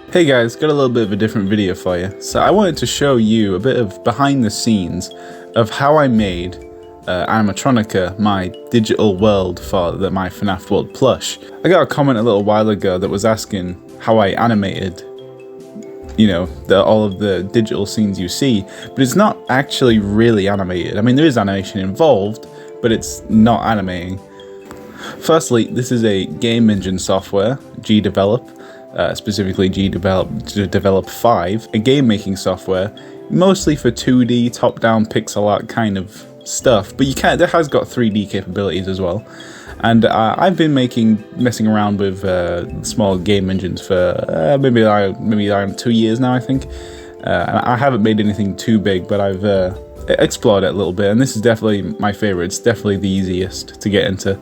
Hey guys, got a little bit of a different video for you. So I wanted to show you a bit of behind the scenes of how I made animatronica, my digital world for my Fnaf world plush. I got a comment a little while ago that was asking how I animated, all of the digital scenes you see, but it's not actually really animated. I mean, there is animation involved, but it's not animating. Firstly, this is a game engine software, GDevelop. Specifically GDevelop 5, a game-making software, mostly for 2D, top-down pixel art kind of stuff, but it has got 3D capabilities as well. And I've been messing around with small game engines for maybe 2 years now, I think. And I haven't made anything too big, but I've explored it a little bit, and this is definitely my favorite. It's definitely the easiest to get into.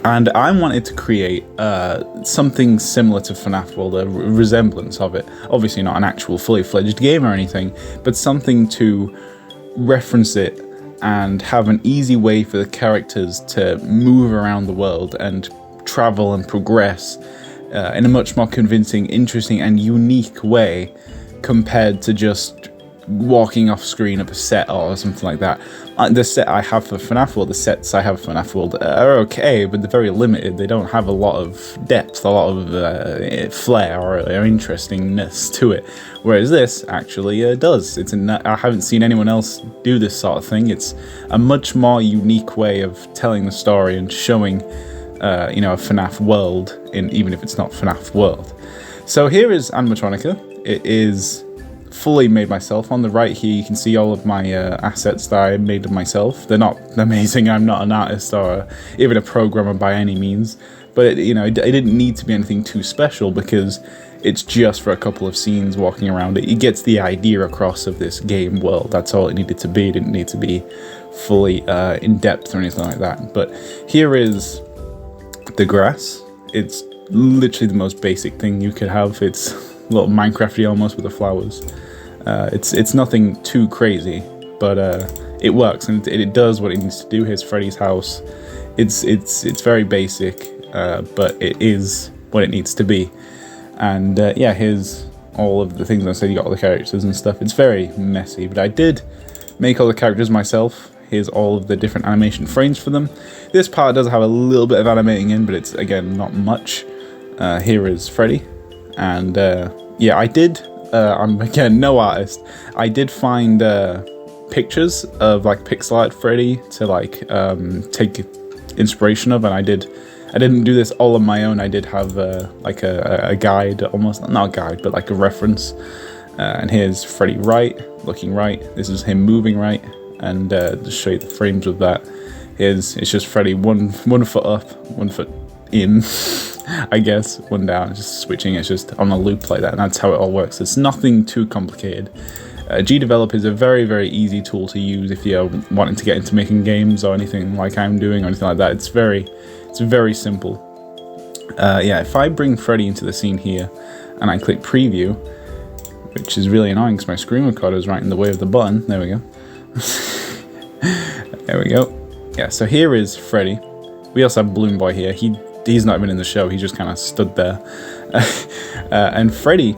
And I wanted to create something similar to Fnaf World, a resemblance of it. Obviously not an actual fully fledged game or anything, but something to reference it and have an easy way for the characters to move around the world and travel and progress in a much more convincing, interesting and unique way compared to just walking off screen of a set or something like that. The set I have for Fnaf World, the sets I have for Fnaf World are okay, but they're very limited. They don't have a lot of depth, a lot of flair or interestingness to it. Whereas this actually does. I haven't seen anyone else do this sort of thing. It's a much more unique way of telling the story and showing, a Fnaf world, even if it's not Fnaf World. So here is animatronica. It is fully made myself. On the right here you can see all of my assets that I made myself. They're not amazing. I'm not an artist or even a programmer by any means, but it didn't need to be anything too special because it's just for a couple of scenes walking around. It gets the idea across of this game world. That's all it needed to be. It didn't need to be fully in depth or anything like that. But here is the grass. It's literally the most basic thing you could have. It's a little Minecrafty almost with the flowers. It's nothing too crazy, but it works and it does what it needs to do. Here's Freddy's house. It's very basic, but it is what it needs to be. And yeah, here's all of the things I said. You got all the characters and stuff. It's very messy, but I did make all the characters myself. Here's all of the different animation frames for them. This part does have a little bit of animating in, but it's again not much. Here is Freddy, and yeah, I did. I'm again no artist. I did find pictures of like pixel art Freddy to take inspiration of, and I didn't do this all on my own. I did have like a guide, almost not a guide, but like a reference. And here's Freddy looking right. This is him moving right, and to show you the frames of that. It's just Freddy one foot up, 1 foot in. I guess, one down, just switching. It's just on a loop like that, and that's how it all works. It's nothing too complicated. GDevelop is a very, very easy tool to use if you're wanting to get into making games or anything like I'm doing or anything like that. It's very simple. Yeah, if I bring Freddy into the scene here and I click preview, which is really annoying because my screen recorder is right in the way of the button. There we go. There we go. Yeah, so here is Freddy. We also have Balloon Boy here. He's not even in the show, he just kind of stood there. And Freddy,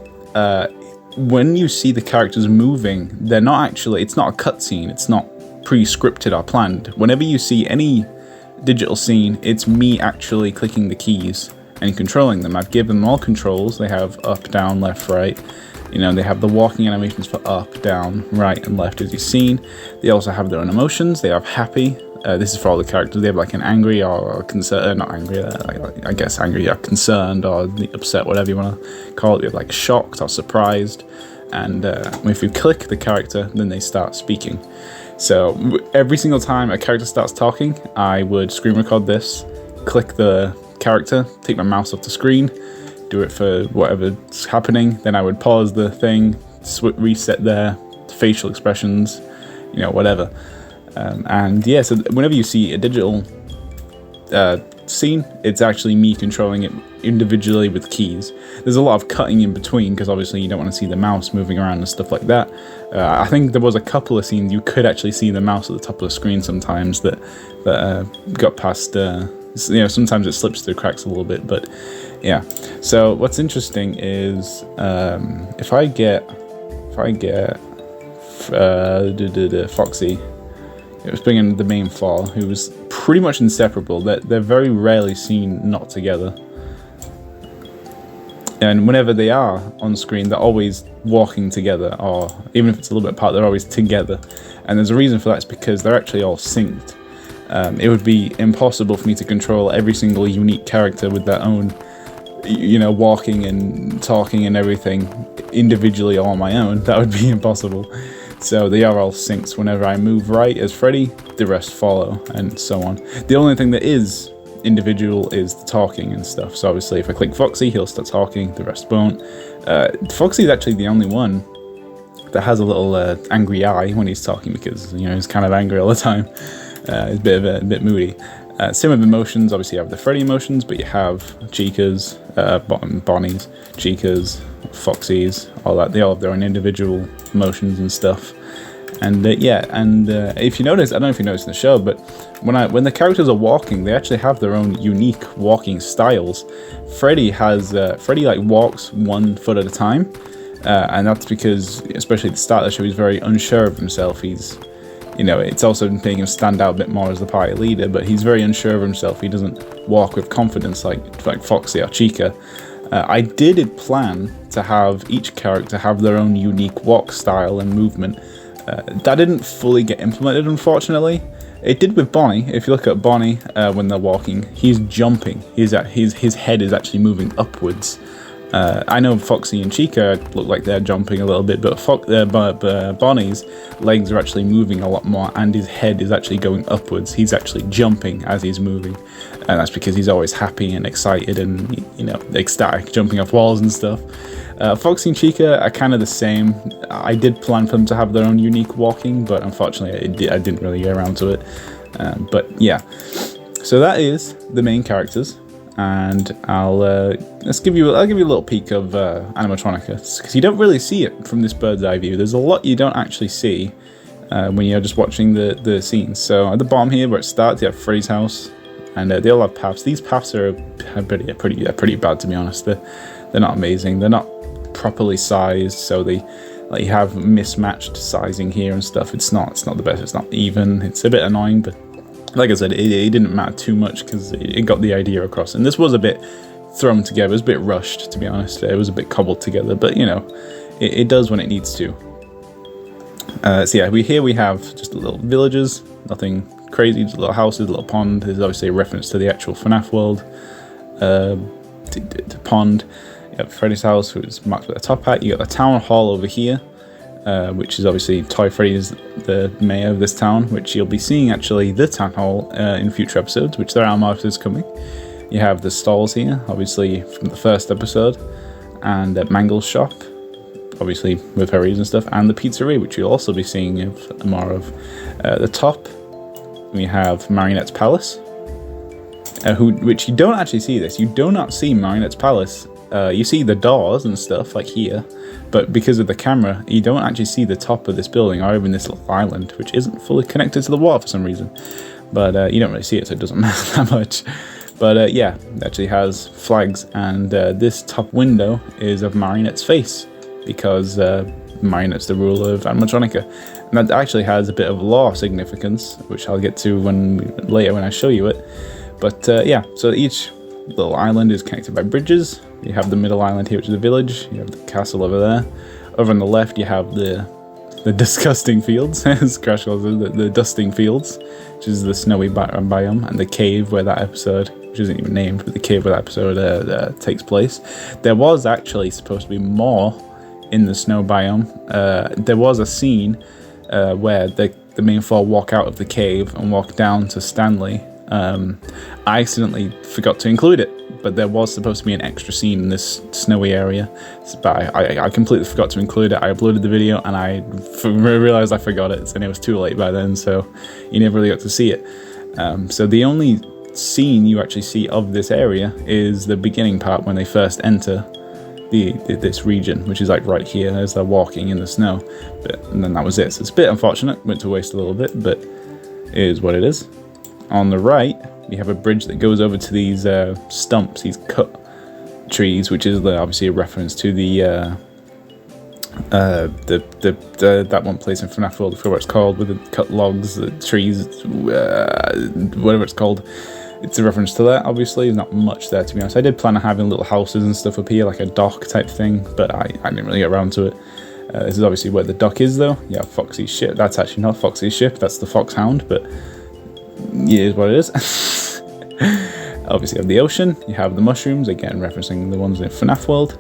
when you see the characters moving, they're not actually, it's not a cutscene, it's not pre-scripted or planned. Whenever you see any digital scene, it's me actually clicking the keys and controlling them. I've given them all controls. They have up, down, left, right. They have the walking animations for up, down, right, and left, as you've seen. They also have their own emotions. They have happy. This is for all the characters. They have like an angry or concerned, not angry, I guess angry or concerned or upset, whatever you want to call it. They have like shocked or surprised. And if you click the character, then they start speaking. So every single time a character starts talking, I would screen record this, click the character, take my mouse off the screen, do it for whatever's happening. Then I would pause the thing, reset their facial expressions, whatever. And yeah, so whenever you see a digital scene, it's actually me controlling it individually with keys. There's a lot of cutting in between because obviously you don't want to see the mouse moving around and stuff like that. I think there was a couple of scenes you could actually see the mouse at the top of the screen sometimes that got past. Sometimes it slips through cracks a little bit, but Yeah. So what's interesting is if I get Foxy, it was bringing the main four, who was pretty much inseparable. They're very rarely seen not together. And whenever they are on screen, they're always walking together, or even if it's a little bit apart, they're always together. And there's a reason for that. It's because they're actually all synced. It would be impossible for me to control every single unique character with their own, walking and talking and everything individually all on my own. That would be impossible. So they are all synced. Whenever I move right as Freddy, the rest follow, and so on. The only thing that is individual is the talking and stuff. So obviously if I click Foxy, he'll start talking, the rest won't. Foxy is actually the only one that has a little angry eye when he's talking, because he's kind of angry all the time. He's a bit moody. Same with emotions. Obviously you have the Freddy emotions, but you have Chica's, Bonnie's, Chica's, Foxy's, all that. They all have their own individual emotions and stuff. And if you notice, I don't know if you noticed in the show, but when the characters are walking, they actually have their own unique walking styles. Freddy walks 1 foot at a time, and that's because, especially at the start of the show, he's very unsure of himself. It's also making him stand out a bit more as the party leader, but he's very unsure of himself. He doesn't walk with confidence like Foxy or Chica. I did plan to have each character have their own unique walk style and movement. That didn't fully get implemented, unfortunately. It did with Bonnie. If you look at Bonnie when they're walking, he's jumping. His head is actually moving upwards. I know Foxy and Chica look like they're jumping a little bit, but Bonnie's legs are actually moving a lot more, and his head is actually going upwards. He's actually jumping as he's moving, and that's because he's always happy and excited and ecstatic, jumping off walls and stuff. Foxy and Chica are kind of the same. I did plan for them to have their own unique walking, but unfortunately I didn't really get around to it. But yeah, so that is the main characters, and I'll give you a little peek of animatronica, because you don't really see it from this bird's eye view. There's a lot you don't actually see when you're just watching the scenes. So at the bottom here where it starts, you have Freddy's house, and they all have paths. These paths are pretty bad, to be honest. They're not amazing. They're not properly sized, so they you have mismatched sizing here and stuff. It's not the best. It's not even. It's a bit annoying, but like I said, it didn't matter too much because it got the idea across. And this was a bit thrown together. It was a bit rushed, to be honest. It was a bit cobbled together, but it does when it needs to. So yeah, we have just little villages, nothing crazy, just little houses, a little pond. There's obviously a reference to the actual Fnaf world. The pond. You have Freddy's house, which is marked with a top hat. You got the town hall over here, which is obviously Toy Freddy is the mayor of this town, which you'll be seeing actually the town hall in future episodes, which there are markers coming. You have the stalls here, obviously from the first episode, and Mangle's shop, obviously with Harry's and stuff, and the pizzeria, which you'll also be seeing more of. The top, we have Marionette's Palace, which you don't actually see this. You do not see Marionette's Palace. You see the doors and stuff like here, but because of the camera, you don't actually see the top of this building or even this little island, which isn't fully connected to the water for some reason. But you don't really see it, so it doesn't matter that much. But yeah, it actually has flags, and this top window is of Marionette's face, because Marionette's the ruler of animatronica. And that actually has a bit of lore significance, which I'll get to later when I show you it. But yeah, so each little island is connected by bridges. You have the middle island here, which is the village. You have the castle over there. Over on the left, you have the disgusting fields, as Crash calls it, the dusting fields, which is the snowy biome, and the cave where that episode, which isn't even named, but the cave where that episode takes place. There was actually supposed to be more in the snow biome. There was a scene where the main four walk out of the cave and walk down to Stanley. I accidentally forgot to include it, but there was supposed to be an extra scene in this snowy area, but I completely forgot to include it. I uploaded the video and I realized I forgot it, and it was too late by then, so you never really got to see it. So the only scene you actually see of this area is the beginning part when they first enter this region, which is like right here as they're walking in the snow. And then that was it. So it's a bit unfortunate, went to waste a little bit, but it is what it is. On the right, you have a bridge that goes over to these stumps, these cut trees, which is obviously a reference to the that one place in Fnaf World, I forget what it's called, with the cut logs, the trees, whatever it's called. It's a reference to that. Obviously, there's not much there, to be honest. I did plan on having little houses and stuff up here, like a dock type thing, but I didn't really get around to it. This is obviously where the dock is, though. Yeah, Foxy's ship. That's actually not Foxy's ship. That's the Foxhound, but it is what it is. Obviously, you have the ocean. You have the mushrooms, again referencing the ones in FNAF World,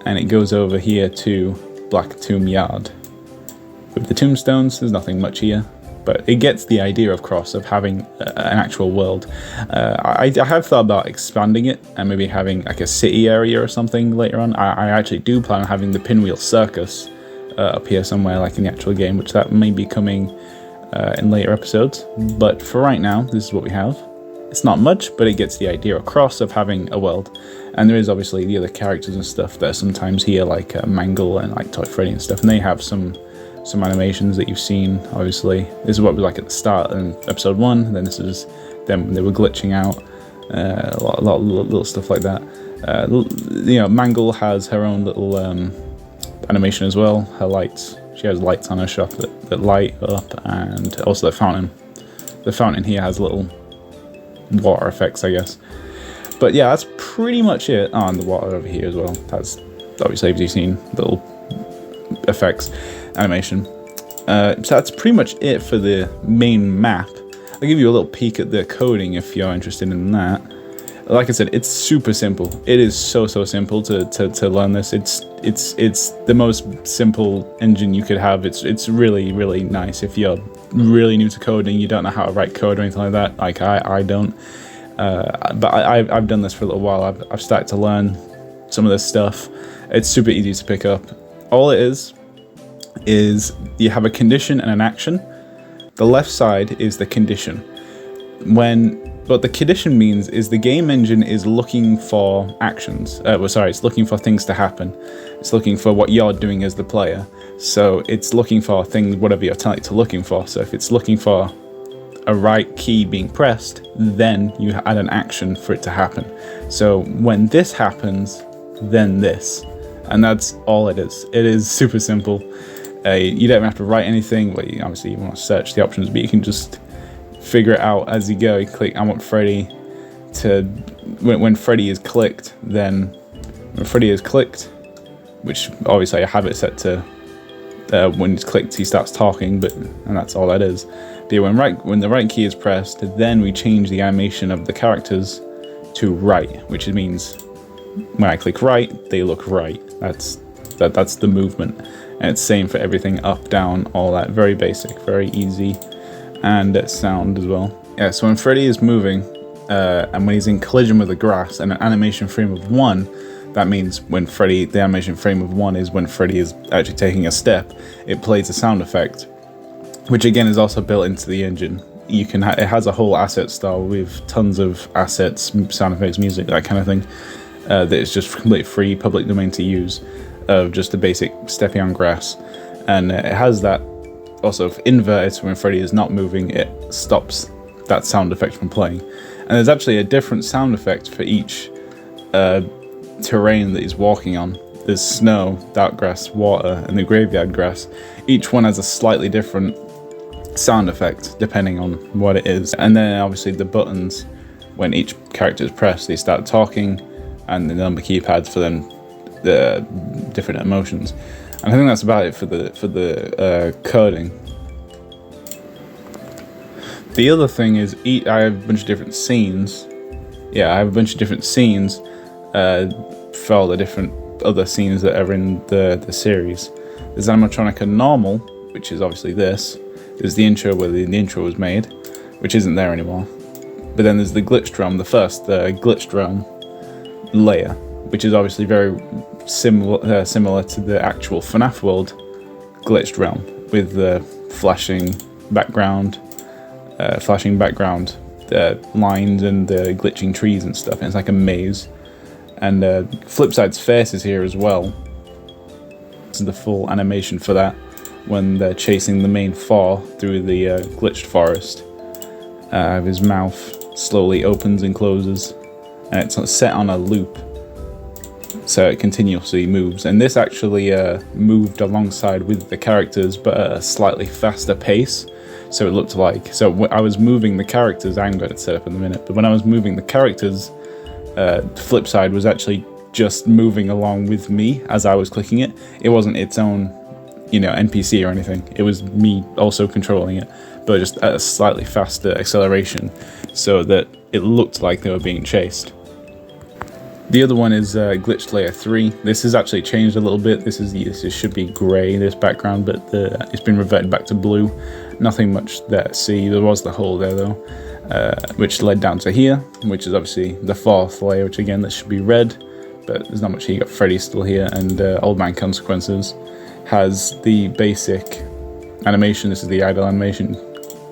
and it goes over here to Black Tomb Yard. With the tombstones, there's nothing much here, but it gets the idea, of course, of having an actual world. I have thought about expanding it and maybe having like a city area or something later on. I actually do plan on having the Pinwheel Circus up here somewhere, like in the actual game, which that may be coming in later episodes. But for right now, this is what we have. It's not much, but it gets the idea across of having a world. And there is obviously the other characters and stuff that are sometimes here, like Mangle and like Toy Freddy and stuff, and they have some animations that you've seen. Obviously, this is what we like at the start in episode 1, and then this is them when they were glitching out, a lot of little stuff like that. Mangle has her own little animation as well. Her lights, she has lights on her shop that light up, and also the fountain. The fountain here has little water effects, I guess. But yeah, that's pretty much it. Oh, and the water over here as well. That's obviously, as you've seen, little effects, animation. So that's pretty much it for the main map. I'll give you a little peek at the coding if you're interested in that. Like I said, it's super simple. It is so simple to learn this. It's the most simple engine you could have. It's really nice if you're really new to coding, you don't know how to write code or anything like that. Like I don't. But I've done this for a little while. I've started to learn some of this stuff. It's super easy to pick up. All it is you have a condition and an action. The left side is the condition. What the condition means is the game engine is looking for actions. It's looking for things to happen. It's looking for what you're doing as the player. So it's looking for things, whatever you're telling it to looking for. So if it's looking for a right key being pressed, then you add an action for it to happen. So when this happens, then this. And that's all it is. It is super simple. You don't have to write anything. Well, obviously you want to search the options, but you can just figure it out as you go. You click, I want Freddy to, when Freddy is clicked, then when Freddy is clicked, which obviously I have it set to, when it's clicked he starts talking, and that's all that is. But when the right key is pressed, then we change the animation of the characters to right, which means when I click right, they look right. That's the movement, and it's same for everything, up, down, all that. Very basic, very easy, and sound as well. Yeah, so when Freddy is moving, and when he's in collision with the grass and an animation frame of 1, that means when the animation frame of 1 is when Freddy is actually taking a step, it plays a sound effect, which again is also built into the engine. It has a whole asset style with tons of assets, sound effects, music, that kind of thing, that is just completely free, public domain to use, of just the basic stepping on grass. And it has that also inverted, so when Freddy is not moving, it stops that sound effect from playing. And there's actually a different sound effect for each terrain that he's walking on. There's snow, dark grass, water, and the graveyard grass. Each one has a slightly different sound effect depending on what it is. And then obviously the buttons, when each character is pressed, they start talking, and the number keypads for them, the different emotions. And I think that's about it for the coding. The other thing is, I have a bunch of different scenes. Yeah, I have a bunch of different scenes for all the different other scenes that are in the series. There's Animatronica Normal, which is obviously this. There's the intro where the intro was made, which isn't there anymore. But then there's the Glitched Realm, the first Glitched Realm layer, which is obviously very similar to the actual FNAF World Glitched Realm, with the flashing background, lines and the glitching trees and stuff. And it's like a maze. And Flipside's face is here as well. This is the full animation for that, when they're chasing the main four through the glitched forest. His mouth slowly opens and closes, and it's set on a loop. so it continuously moves. And this actually moved alongside with the characters, but at a slightly faster pace. So it looked like, so I was moving the characters, I'm going to set up in a minute, but when I was moving the characters, flip side was actually just moving along with me as I was clicking it. It wasn't its own, you know, NPC or anything. It was me also controlling it, but just at a slightly faster acceleration, so that it looked like they were being chased. The other one is glitched layer 3. This has actually changed a little bit. This should be grey, this background, but it's been reverted back to blue. Nothing much there to see. There was the hole there though, which led down to here, which is obviously the 4th layer, which again, this should be red, but there's not much here. You got Freddy still here, and Old Man Consequences has the basic animation. This is the idle animation,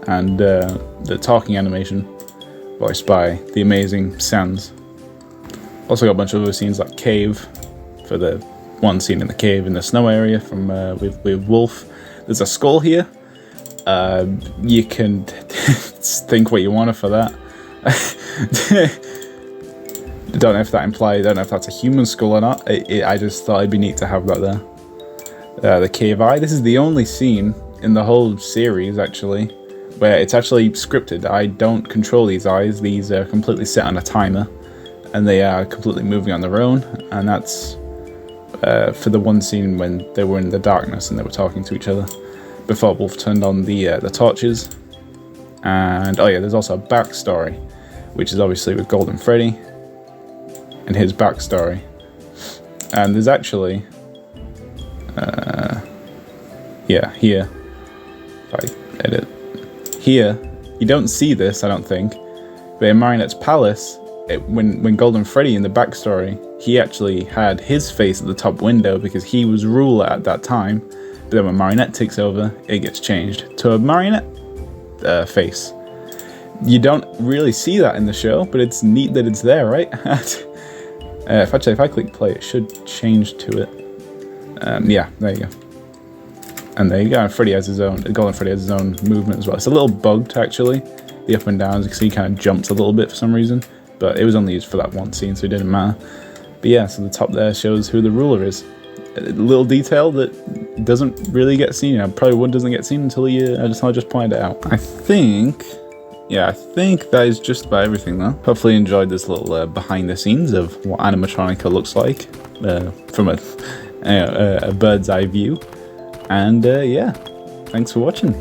and the talking animation, voiced by the amazing Sans. Also got a bunch of other scenes like Cave, for the one scene in the cave in the snow area from with Wolf. There's a skull here. You can think what you want for that. Don't know if that implies, don't know if that's a human skull or not. I just thought it'd be neat to have that there. The cave eye. This is the only scene in the whole series, actually, where it's actually scripted. I don't control these eyes. These are completely set on a timer, and they are completely moving on their own. And that's for the one scene when they were in the darkness and they were talking to each other before Wolf turned on the torches. And oh yeah, there's also a backstory, which is obviously with Golden Freddy and his backstory. And there's actually yeah, here, if I edit here, you don't see this, I don't think, but in Marionette's Palace, when Golden Freddy in the backstory, he actually had his face at the top window because he was ruler at that time. But then when Marionette takes over, it gets changed to a Marionette face. You don't really see that in the show, but it's neat that it's there, right? If I click play, it should change to it. Yeah, there you go. And there you go. Freddy has his own. Golden Freddy has his own movement as well. It's a little bugged actually. The up and downs, you can see, he kind of jumps a little bit for some reason. But it was only used for that one scene, so it didn't matter. But yeah, so the top there shows who the ruler is. A little detail that doesn't really get seen. You know, probably one doesn't get seen until I just pointed it out. I think that is just about everything though. Hopefully you enjoyed this little behind the scenes of what animatronica looks like from a bird's eye view. And yeah, thanks for watching.